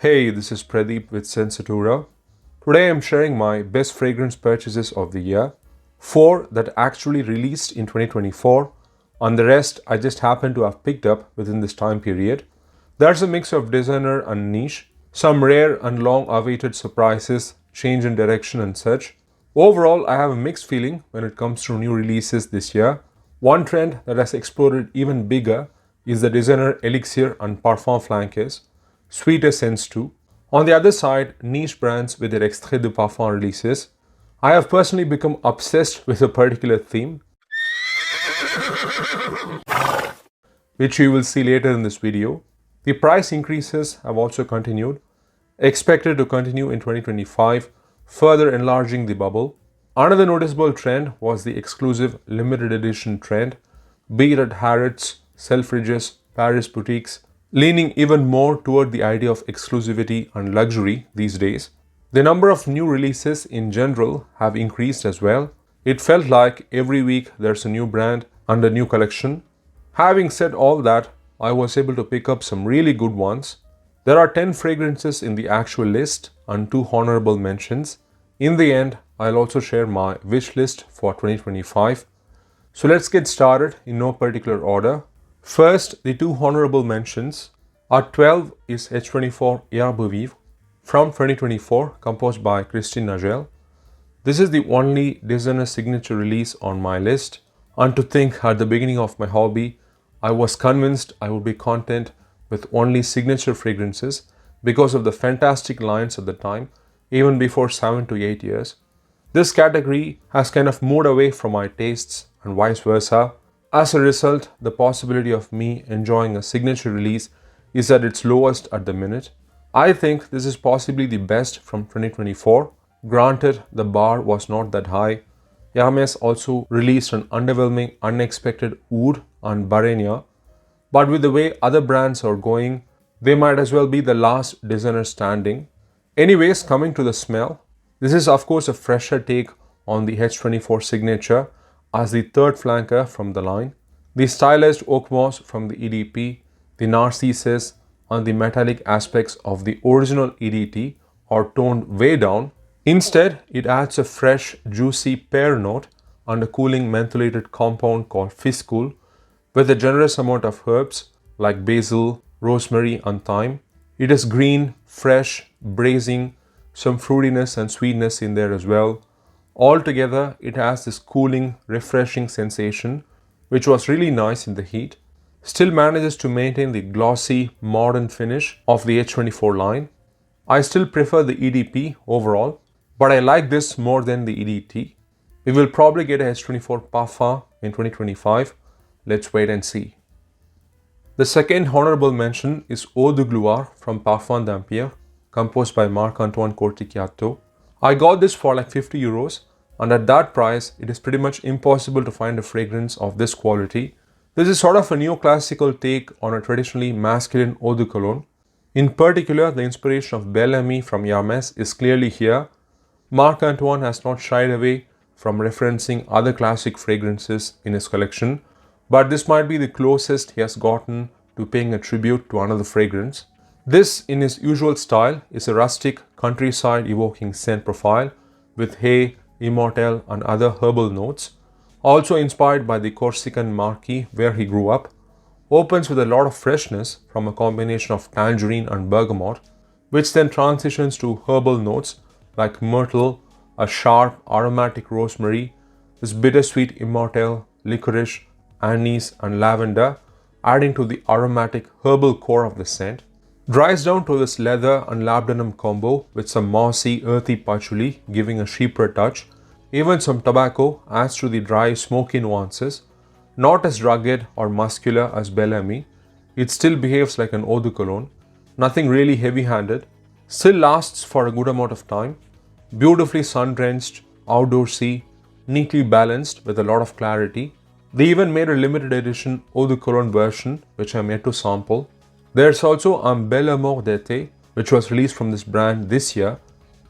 Hey, this is Pradeep with Sensatura. Today I'm sharing my best fragrance purchases of the year. 4 that actually released in 2024, and the rest I just happen to have picked up within this time period. There's a mix of designer and niche, some rare and long awaited surprises, change in direction and such. Overall, I have a mixed feeling when it comes to new releases this year. One trend that has exploded even bigger is the designer elixir and parfum flankers, sweeter scents too. On the other side, niche brands with their extrait de parfum releases. I have personally become obsessed with a particular theme, which you will see later in this video. The price increases have also continued, expected to continue in 2025, further enlarging the bubble. Another noticeable trend was the exclusive limited edition trend, be it at Harrods, Selfridges, Paris boutiques, leaning even more toward the idea of exclusivity and luxury these days. The number of new releases in general have increased as well. It felt like every week there's a new brand and a new collection. Having said all that, I was able to pick up some really good ones. There are 10 fragrances in the actual list and 2 honorable mentions. In the end, I'll also share my wish list for 2025. So let's get started in no particular order. First, the 2 honorable mentions. At 12 is H24 Hermes Vives from 2024, composed by Christine Nagel. This is the only designer signature release on my list, and to think at the beginning of my hobby, I was convinced I would be content with only signature fragrances because of the fantastic lines at the time, even before 7 to 8 years. This category has kind of moved away from my tastes and vice versa. As a result, the possibility of me enjoying a signature release is at its lowest at the minute. I think this is possibly the best from 2024. Granted, the bar was not that high. Hermes also released an underwhelming, unexpected Oud and Barenia, but with the way other brands are going, they might as well be the last designer standing. Anyways, coming to the smell, this is of course a fresher take on the H24 signature as the third flanker from the line. The stylized oak moss from the EDP, the narcissus and the metallic aspects of the original EDT are toned way down. Instead, it adds a fresh, juicy pear note and a cooling mentholated compound called Fiscool with a generous amount of herbs like basil, rosemary and thyme. It is green, fresh, bracing, some fruitiness and sweetness in there as well. Altogether, it has this cooling, refreshing sensation, which was really nice in the heat. Still manages to maintain the glossy, modern finish of the H24 line. I still prefer the EDP overall, but I like this more than the EDT. We will probably get a H24 Parfum in 2025. Let's wait and see. The second honorable mention is Eau de Gloire from Parfum d'Empire, composed by Marc-Antoine Corticchiato. I got this for like 50 euros, and at that price, it is pretty much impossible to find a fragrance of this quality. This is sort of a neoclassical take on a traditionally masculine eau de cologne. In particular, the inspiration of Bel Ami from Hermes is clearly here. Marc-Antoine has not shied away from referencing other classic fragrances in his collection, but this might be the closest he has gotten to paying a tribute to another fragrance. This, in his usual style, is a rustic, countryside evoking scent profile with hay, immortelle and other herbal notes. Also inspired by the Corsican Marquis where he grew up. Opens with a lot of freshness from a combination of tangerine and bergamot, which then transitions to herbal notes like myrtle, a sharp aromatic rosemary, this bittersweet immortelle, licorice, anise and lavender, adding to the aromatic herbal core of the scent. Dries down to this leather and labdanum combo with some mossy, earthy patchouli giving a chypre touch. Even some tobacco adds to the dry, smoky nuances. Not as rugged or muscular as Bel Ami, it still behaves like an eau de cologne. Nothing really heavy-handed. Still lasts for a good amount of time. Beautifully sun-drenched, outdoorsy, neatly balanced with a lot of clarity. They even made a limited edition eau de cologne version, which I'm yet to sample. There's also Un Bel Amour d'été, which was released from this brand this year,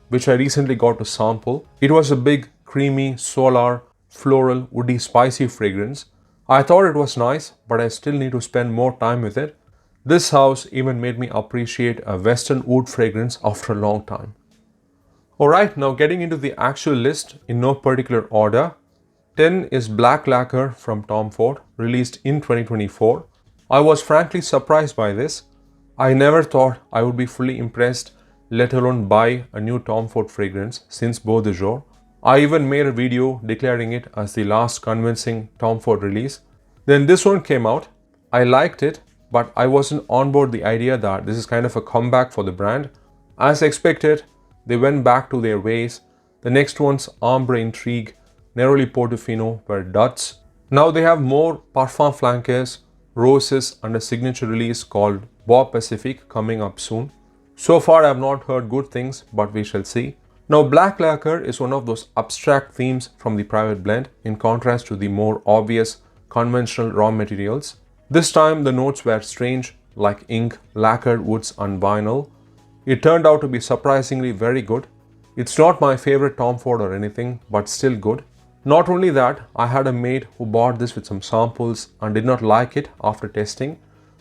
which I recently got to sample. It was a big, creamy, solar, floral, woody, spicy fragrance. I thought it was nice, but I still need to spend more time with it. This house even made me appreciate a western wood fragrance after a long time. Alright, now getting into the actual list in no particular order. 10 is Black Lacquer from Tom Ford, released in 2024. I was frankly surprised by this. I never thought I would be fully impressed, let alone buy a new Tom Ford fragrance since Beau de Jour. I even made a video declaring it as the last convincing Tom Ford release. Then this one came out. I liked it, but I wasn't on board the idea that this is kind of a comeback for the brand. As expected, they went back to their ways. The next one's Ambre Intrigue, Neroli Portofino were duds. Now they have more Parfum flankers, roses and a signature release called Bois Pacifique coming up soon. So far I have not heard good things, but we shall see. Now Black Lacquer is one of those abstract themes from the private blend in contrast to the more obvious conventional raw materials. This time the notes were strange, like ink, lacquered woods and vinyl. It turned out to be surprisingly very good. It's not my favorite Tom Ford or anything, but still good. Not only that, I had a maid who bought this with some samples and did not like it after testing.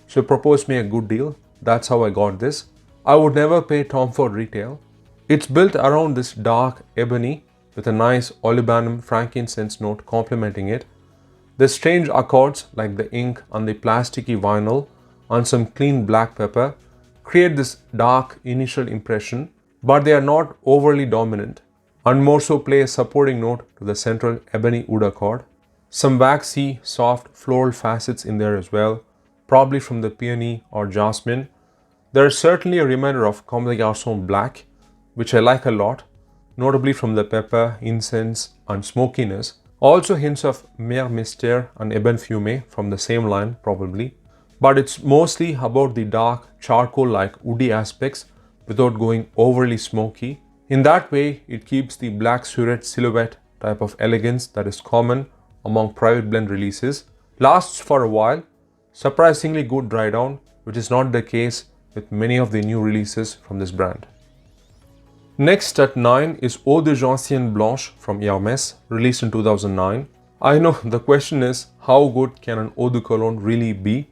She proposed me a good deal. That's how I got this. I would never pay Tom Ford retail. It's built around this dark ebony with a nice olibanum frankincense note complementing it. The strange accords like the ink and the plasticky vinyl and some clean black pepper create this dark initial impression, but they are not overly dominant and more so play a supporting note to the central ebony wood accord. Some waxy, soft floral facets in there as well, probably from the peony or jasmine. There is certainly a reminder of Comme des Garçons Black, which I like a lot, notably from the pepper, incense and smokiness. Also hints of Mer Mystère and Ebene Fumée from the same line probably. But it's mostly about the dark charcoal-like woody aspects without going overly smoky. In that way, it keeps the black surette silhouette type of elegance that is common among private blend releases. Lasts for a while, surprisingly good dry down, which is not the case with many of the new releases from this brand. Next at 9 is Eau de Gentiane Blanche from Hermes, released in 2009. I know the question is, how good can an eau de cologne really be?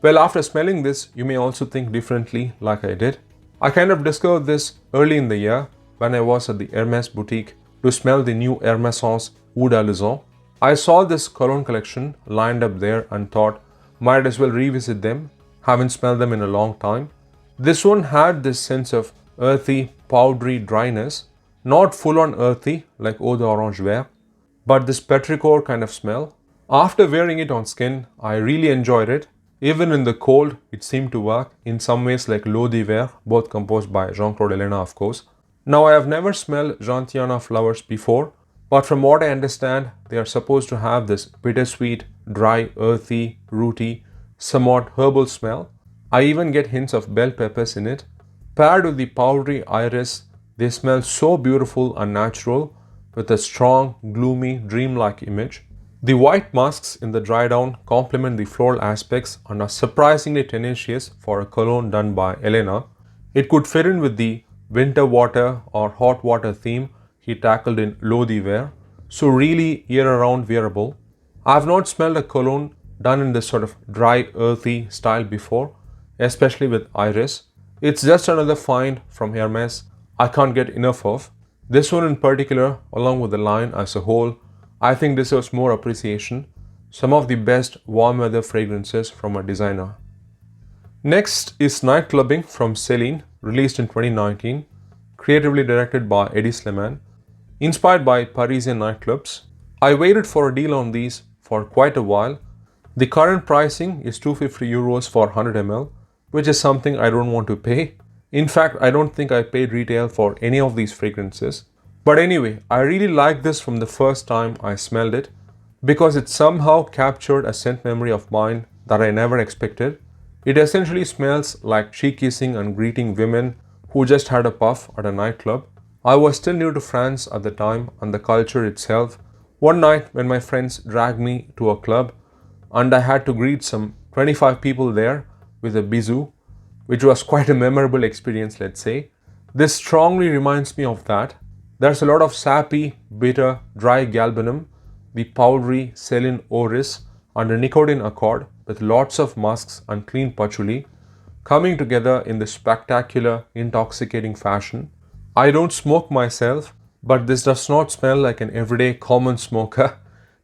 Well, after smelling this, you may also think differently like I did. I kind of discovered this early in the year when I was at the Hermes boutique to smell the new Hermès Eau d'Alezan. I saw this cologne collection lined up there and thought, might as well revisit them. Haven't smelled them in a long time. This one had this sense of earthy, powdery dryness, not full-on earthy like Eau d'Orange Vert, but this petrichor kind of smell. After wearing it on skin, I really enjoyed it. Even in the cold, it seemed to work in some ways like L'Eau d'Hiver, both composed by Jean-Claude Ellena, of course. Now, I have never smelled Gentiana flowers before, but from what I understand, they are supposed to have this bittersweet, dry, earthy, rooty, somewhat herbal smell. I even get hints of bell peppers in it. Paired with the powdery iris, they smell so beautiful and natural with a strong, gloomy, dreamlike image. The white musks in the dry down complement the floral aspects and are surprisingly tenacious for a cologne done by Ellena. It could fit in with the winter water or hot water theme he tackled in L'Eau d'Hiver, so really year-round wearable. I have not smelled a cologne done in this sort of dry, earthy style before, especially with iris. It's just another find from Hermes I can't get enough of. This one in particular, along with the line as a whole, I think deserves more appreciation. Some of the best warm weather fragrances from a designer. Next is Nightclubbing from Celine, released in 2019, creatively directed by Eddie Sleman, inspired by Parisian nightclubs. I waited for a deal on these for quite a while. The current pricing is €250 for 100 ml, which is something I don't want to pay. In fact, I don't think I paid retail for any of these fragrances. But anyway, I really liked this from the first time I smelled it because it somehow captured a scent memory of mine that I never expected. It essentially smells like cheek kissing and greeting women who just had a puff at a nightclub. I was still new to France at the time and the culture itself. One night when my friends dragged me to a club and I had to greet some 25 people there with a bisou, which was quite a memorable experience, let's say. This strongly reminds me of that. There's a lot of sappy, bitter, dry galbanum, the powdery Celine oris and a nicotine accord with lots of musks and clean patchouli. coming together in this spectacular, intoxicating fashion. I don't smoke myself, but this does not smell like an everyday common smoker.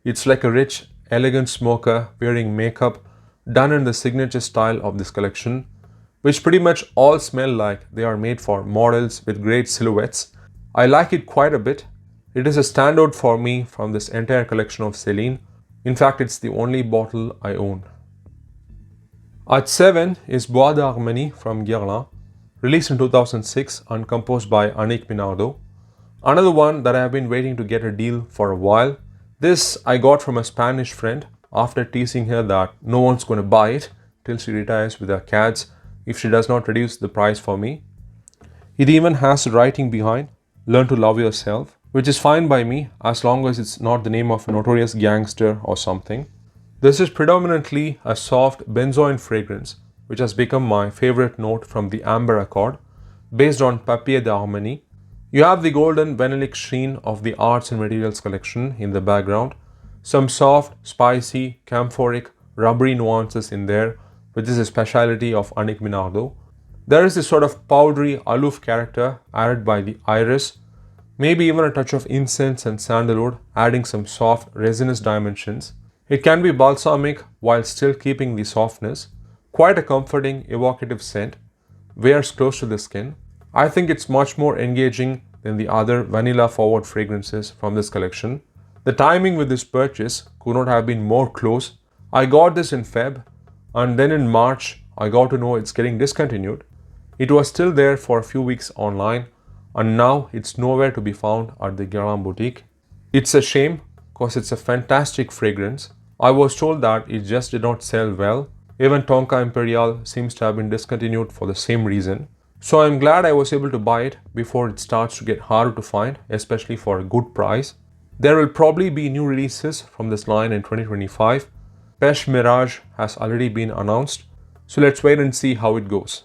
It's like a rich, elegant smoker wearing makeup done in the signature style of this collection, which pretty much all smell like they are made for models with great silhouettes. I like it quite a bit. It is a standout for me from this entire collection of Celine. In fact, it's the only bottle I own. At 7 is Bois d'Harmonie from Guerlain, released in 2006 and composed by Annick Minardo. Another one that I have been waiting to get a deal for a while. This I got from a Spanish friend after teasing her that no one's going to buy it till she retires with her cats if she does not reduce the price for me. It even has writing behind, "Learn to love yourself," which is fine by me as long as it's not the name of a notorious gangster or something. This is predominantly a soft benzoin fragrance, which has become my favorite note from the Amber Accord, based on Papier d'Harmonie. You have the golden vanillic sheen of the Arts and Materials collection in the background, some soft, spicy, camphoric, rubbery nuances in there, which is a speciality of Annick Minardo. There is this sort of powdery, aloof character added by the iris, maybe even a touch of incense and sandalwood, adding some soft, resinous dimensions. It can be balsamic while still keeping the softness. Quite a comforting, evocative scent. Wears close to the skin. I think it's much more engaging than the other vanilla-forward fragrances from this collection. The timing with this purchase could not have been more close. I got this in Feb, and then in March, I got to know it's getting discontinued. It was still there for a few weeks online, and now it's nowhere to be found at the Guerlain boutique. It's a shame, because it's a fantastic fragrance. I was told that it just did not sell well. Even Tonka Imperial seems to have been discontinued for the same reason. So I'm glad I was able to buy it before it starts to get harder to find, especially for a good price. There will probably be new releases from this line in 2025. Pêche Mirage has already been announced, so let's wait and see how it goes.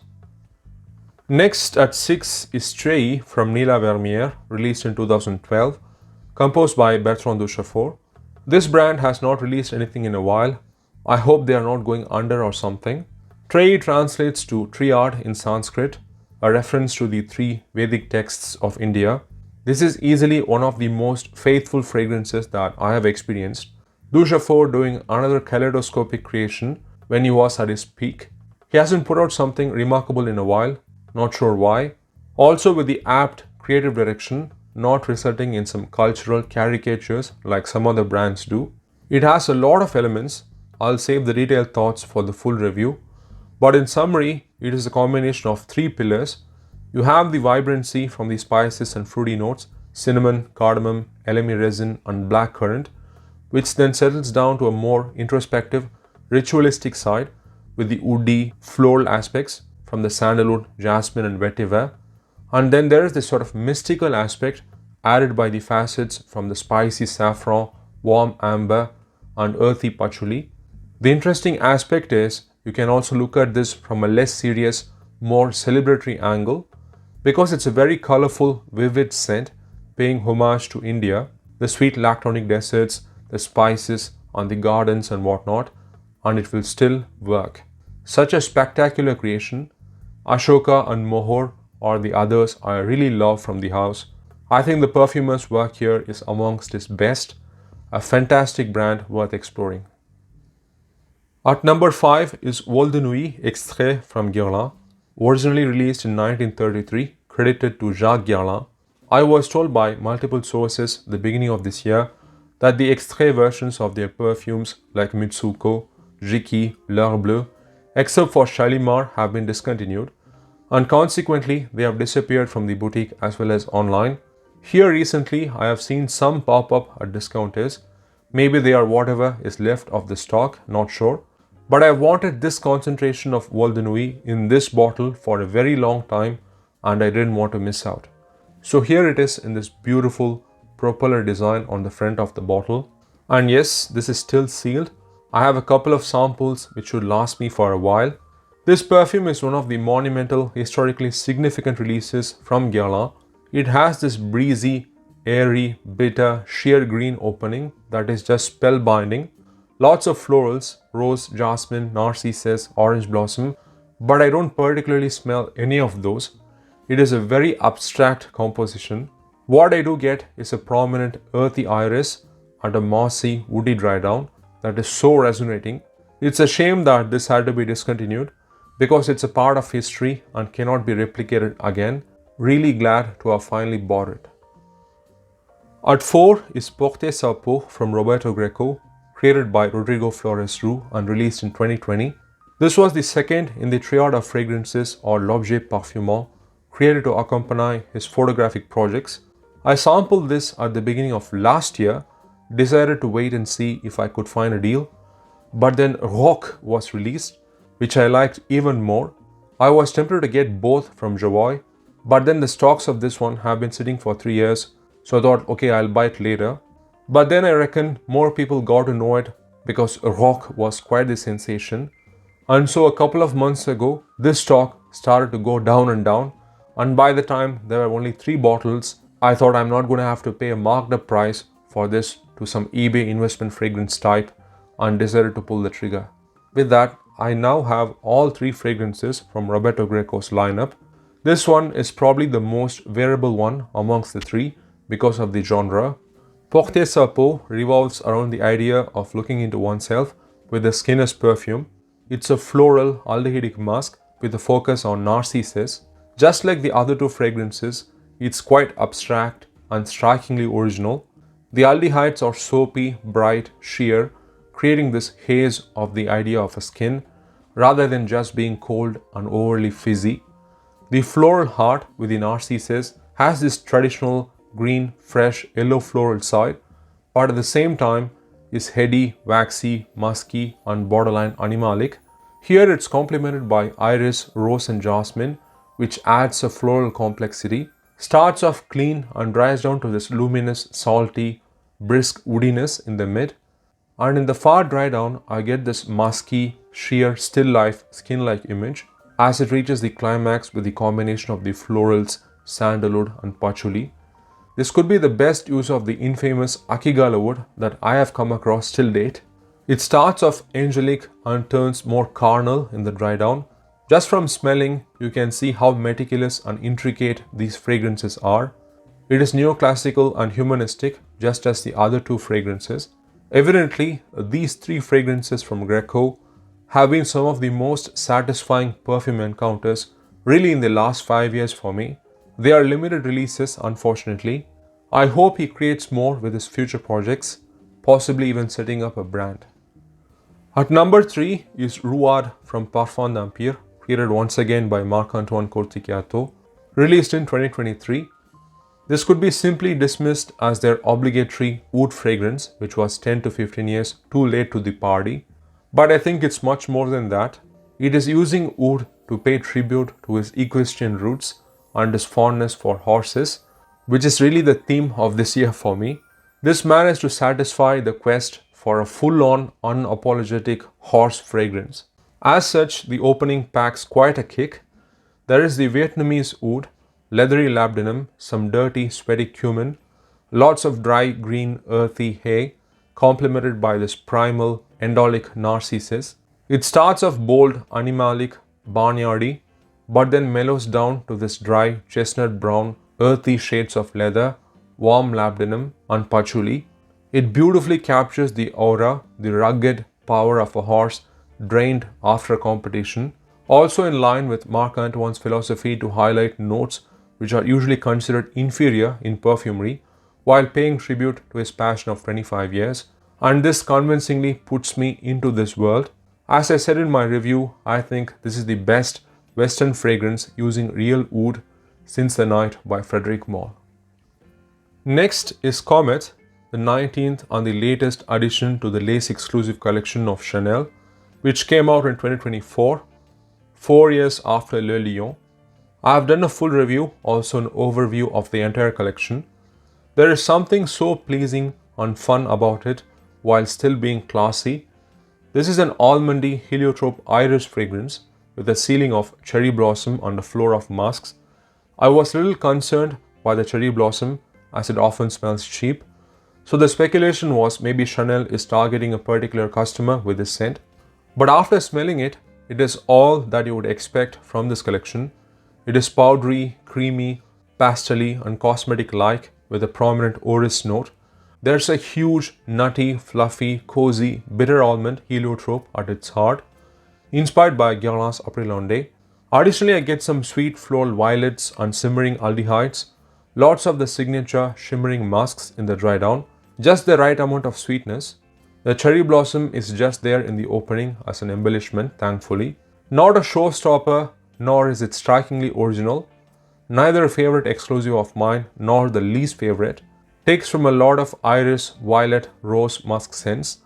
Next at 6 is Trayee from Neela Vermeire, released in 2012, composed by Bertrand Duchaufour. This brand has not released anything in a while. I hope they are not going under or something. Trayee translates to triad in Sanskrit, a reference to the 3 Vedic texts of India. This is easily one of the most faithful fragrances that I have experienced. Duchaufour doing another kaleidoscopic creation when he was at his peak. He hasn't put out something remarkable in a while, not sure why. Also with the apt creative direction, not resulting in some cultural caricatures like some other brands do. It has a lot of elements. I'll save the detailed thoughts for the full review. But in summary, it is a combination of 3 pillars. You have the vibrancy from the spices and fruity notes, cinnamon, cardamom, elemi resin and blackcurrant, which then settles down to a more introspective, ritualistic side with the woody, floral aspects from the sandalwood, jasmine and vetiver. And then there is this sort of mystical aspect added by the facets from the spicy saffron, warm amber and earthy patchouli. The interesting aspect is you can also look at this from a less serious, more celebratory angle because it's a very colorful, vivid scent paying homage to India, the sweet lactonic deserts, the spices and the gardens and whatnot, and it will still work. Such a spectacular creation. Ashoka and Mohor are the others I really love from the house. I think the perfumer's work here is amongst his best, a fantastic brand worth exploring. At number 5 is Vol de Nuit Extraits from Guerlain, originally released in 1933, credited to Jacques Guerlain. I was told by multiple sources at the beginning of this year that the Extrait versions of their perfumes like Mitsuko, Jiki, L'Heure Bleue, except for Shalimar, have been discontinued, and consequently they have disappeared from the boutique as well as online. Here recently I have seen some pop up at discounters. Maybe they are whatever is left of the stock, not sure. But I wanted this concentration of Vol de Nuit in this bottle for a very long time and I didn't want to miss out. So here it is in this beautiful propeller design on the front of the bottle. And yes, this is still sealed. I have a couple of samples which should last me for a while. This perfume is one of the monumental, historically significant releases from Guerlain. It has this breezy, airy, bitter, sheer green opening that is just spellbinding. Lots of florals, rose, jasmine, narcissus, orange blossom, but I don't particularly smell any of those. It is a very abstract composition. What I do get is a prominent earthy iris and a mossy, woody dry down that is so resonating. It's a shame that this had to be discontinued because it's a part of history and cannot be replicated again. Really glad to have finally bought it. At 4 is Porter sa Peau from Roberto Greco, created by Rodrigo Flores Roux and released in 2020. This was the second in the triad of fragrances or l'objet parfumant created to accompany his photographic projects. I sampled this at the beginning of last year, decided to wait and see if I could find a deal, but then Rock was released, which I liked even more. I was tempted to get both from Javoy, but then the stocks of this one have been sitting for 3 years, so I thought, okay, I'll buy it later. But then I reckon more people got to know it because Rock was quite the sensation. And so a couple of months ago, this stock started to go down and down. And by the time there were only 3 bottles, I thought I'm not going to have to pay a marked up price for this to some eBay investment fragrance type and decided to pull the trigger. With that, I now have all 3 fragrances from Roberto Greco's lineup. This one is probably the most wearable one amongst the 3 because of the genre. Porter sa Peau revolves around the idea of looking into oneself with the skin as perfume. It's a floral aldehydic musk with a focus on narcissus. Just like the other 2 fragrances, it's quite abstract and strikingly original. The aldehydes are soapy, bright, sheer, creating this haze of the idea of a skin rather than just being cold and overly fizzy. The floral heart with the narcissus has this traditional green, fresh, yellow floral side, but at the same time is heady, waxy, musky and borderline animalic. Here it's complemented by iris, rose and jasmine, which adds a floral complexity. Starts off clean and dries down to this luminous, salty, brisk woodiness in the mid. And in the far dry down, I get this musky, sheer, still life, skin-like image as it reaches the climax with the combination of the florals, sandalwood and patchouli. This could be the best use of the infamous Akigala wood that I have come across till date. It starts off angelic and turns more carnal in the dry down. Just from smelling, you can see how meticulous and intricate these fragrances are. It is neoclassical and humanistic, just as the other 2 fragrances. Evidently, these 3 fragrances from Greco have been some of the most satisfying perfume encounters really in the last 5 years for me. They are limited releases, unfortunately. I hope he creates more with his future projects, possibly even setting up a brand. At number 3 is Ruad from Parfum d'Empire, created once again by Marc-Antoine Corticchiato, released in 2023. This could be simply dismissed as their obligatory oud fragrance, which was 10 to 15 years too late to the party. But I think it's much more than that. It is using oud to pay tribute to his equestrian roots and his fondness for horses, which is really the theme of this year for me. This managed to satisfy the quest for a full-on, unapologetic horse fragrance. As such, the opening packs quite a kick. There is the Vietnamese oud, leathery labdanum, some dirty, sweaty cumin, lots of dry, green, earthy hay, complemented by this primal, endolic narcissus. It starts off bold, animalic, barnyardy, but then mellows down to this dry, chestnut brown, earthy shades of leather, warm labdanum and patchouli. It beautifully captures the aura, the rugged power of a horse drained after a competition, also in line with Marc-Antoine's philosophy to highlight notes which are usually considered inferior in perfumery, while paying tribute to his passion of 25 years. And this convincingly puts me into this world. As I said in my review, I think this is the best Western fragrance using real oud since the night by Frederic Malle. Next is Comete, the 19th and the latest addition to the lace exclusive collection of Chanel, which came out in 2024, 4 years after Le Lion. I have done a full review, also an overview of the entire collection. There is something so pleasing and fun about it while still being classy. This is an almondy heliotrope iris fragrance with a ceiling of cherry blossom and a floor of musks. I was a little concerned by the cherry blossom as it often smells cheap. So the speculation was maybe Chanel is targeting a particular customer with this scent. But after smelling it, it is all that you would expect from this collection. It is powdery, creamy, pastel-y and cosmetic-like with a prominent orris note. There's a huge, nutty, fluffy, cozy, bitter almond heliotrope at its heart, inspired by Guerlain's April Onde. Additionally, I get some sweet floral violets and simmering aldehydes, lots of the signature shimmering musks in the dry down, just the right amount of sweetness. The cherry blossom is just there in the opening as an embellishment, thankfully. Not a showstopper, nor is it strikingly original. Neither a favorite exclusive of mine, nor the least favorite. Takes from a lot of iris, violet, rose, musk scents.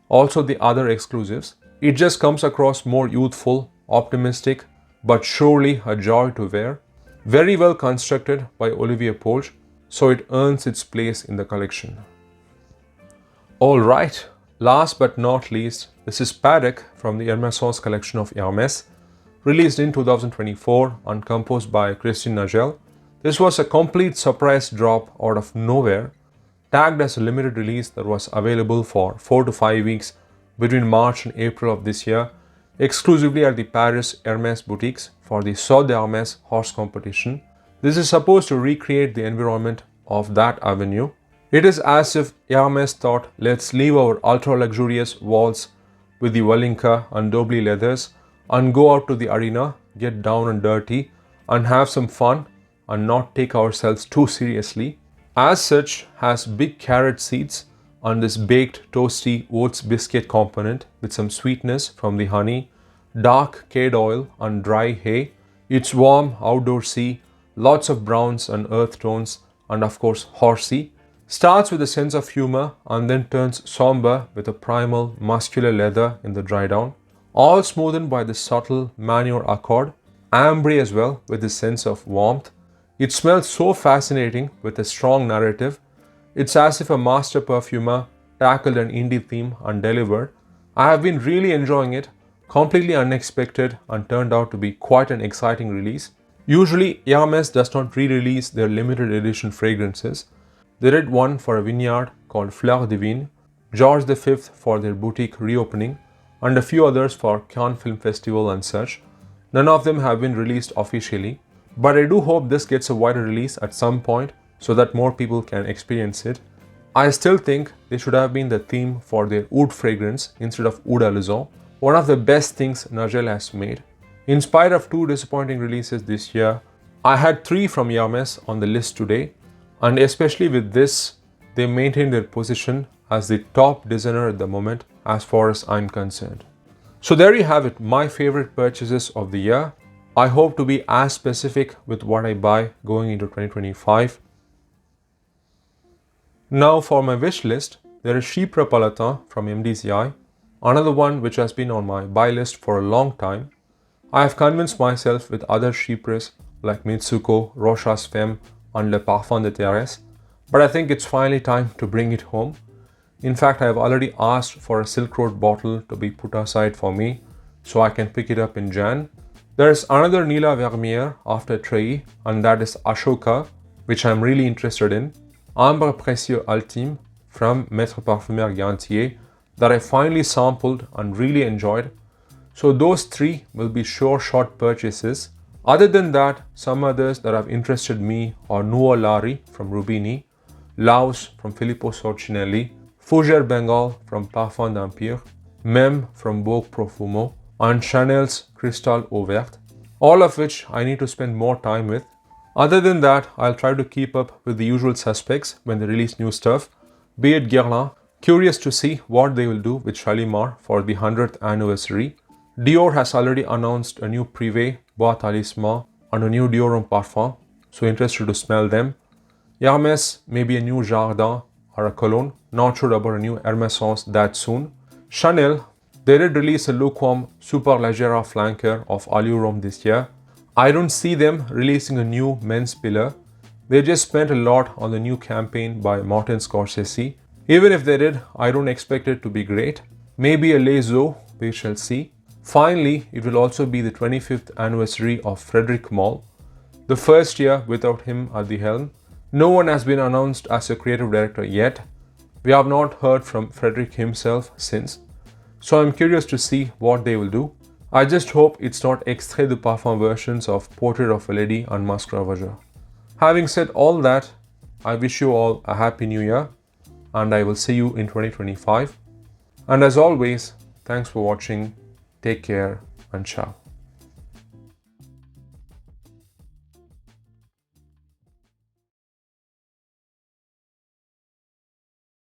Also the other exclusives. It just comes across more youthful, optimistic, but surely a joy to wear. Very well constructed by Olivier Polge, so it earns its place in the collection. Alright, last but not least, this is Paddock from the Hermès collection of Hermès, released in 2024 and composed by Christine Nagel. This was a complete surprise drop out of nowhere, tagged as a limited release that was available for 4 to 5 weeks between March and April of this year, exclusively at the Paris Hermès boutiques for the Saut d'Hermès horse competition. This is supposed to recreate the environment of that avenue. It is as if Hermès thought, let's leave our ultra-luxurious walls with the Wallinka and Dobly leathers and go out to the arena, get down and dirty and have some fun and not take ourselves too seriously. As such, has big carrot seeds and this baked toasty oats biscuit component with some sweetness from the honey, dark cade oil and dry hay. It's warm, outdoorsy, lots of browns and earth tones and of course horsey. Starts with a sense of humor and then turns somber with a primal muscular leather in the dry down. All smoothened by the subtle manure accord, ambre as well with a sense of warmth. It smells so fascinating with a strong narrative. It's as if a master perfumer tackled an indie theme and delivered. I have been really enjoying it, completely unexpected and turned out to be quite an exciting release. Usually Hermès does not re-release their limited edition fragrances. They did one for a vineyard called Fleur Divine, George V for their boutique reopening and a few others for Cannes Film Festival and such. None of them have been released officially, but I do hope this gets a wider release at some point so that more people can experience it. I still think they should have been the theme for their oud fragrance instead of Oud Alezan, one of the best things Nagel has made. In spite of 2 disappointing releases this year, I had 3 from Hermès on the list today, and especially with this, they maintain their position as the top designer at the moment as far as I'm concerned. So there you have it, my favorite purchases of the year. I hope to be as specific with what I buy going into 2025. Now for my wish list, there is Chypre Palatin from MDCI, another one which has been on my buy list for a long time. I have convinced myself with other Chypres like Mitsuko, Rochas Femme and Le Parfum de Thérèse, but I think it's finally time to bring it home. In fact, I have already asked for a Silk Road bottle to be put aside for me so I can pick it up in Jan. There is another Neela Vermeire after Trayee, and that is Ashoka, which I am really interested in. Ambre Précieux Ultime from Maître Parfumeur Gantier that I finally sampled and really enjoyed. So those 3 will be sure shot purchases. Other than that, some others that have interested me are Nuolari from Rubini, Laus from Filippo Sorcinelli, Fougère Bengal from Parfum d'Empire, Mem from Vogue Profumo, and Chanel's Cristal Eau Verte, all of which I need to spend more time with. Other than that, I'll try to keep up with the usual suspects when they release new stuff, be it Guerlain. Curious to see what they will do with Shalimar for the 100th anniversary. Dior has already announced a new Privé, Bois Talisman and a new Dior Homme Parfum, so interested to smell them. Hermès, maybe a new Jardin or a cologne, not sure about a new Hermès that soon. Chanel, they did release a lukewarm Super Lagera flanker of Allure Rome this year. I don't see them releasing a new men's pillar. They just spent a lot on the new campaign by Martin Scorsese. Even if they did, I don't expect it to be great. Maybe a Les Eaux, we shall see. Finally, it will also be the 25th anniversary of Frederic Malle, the first year without him at the helm. No one has been announced as a creative director yet. We have not heard from Frederic himself since. So I'm curious to see what they will do. I just hope it's not Extrait de Parfum versions of Portrait of a Lady and Masque Ravageur. Having said all that, I wish you all a happy new year and I will see you in 2025. And as always, thanks for watching, take care and ciao.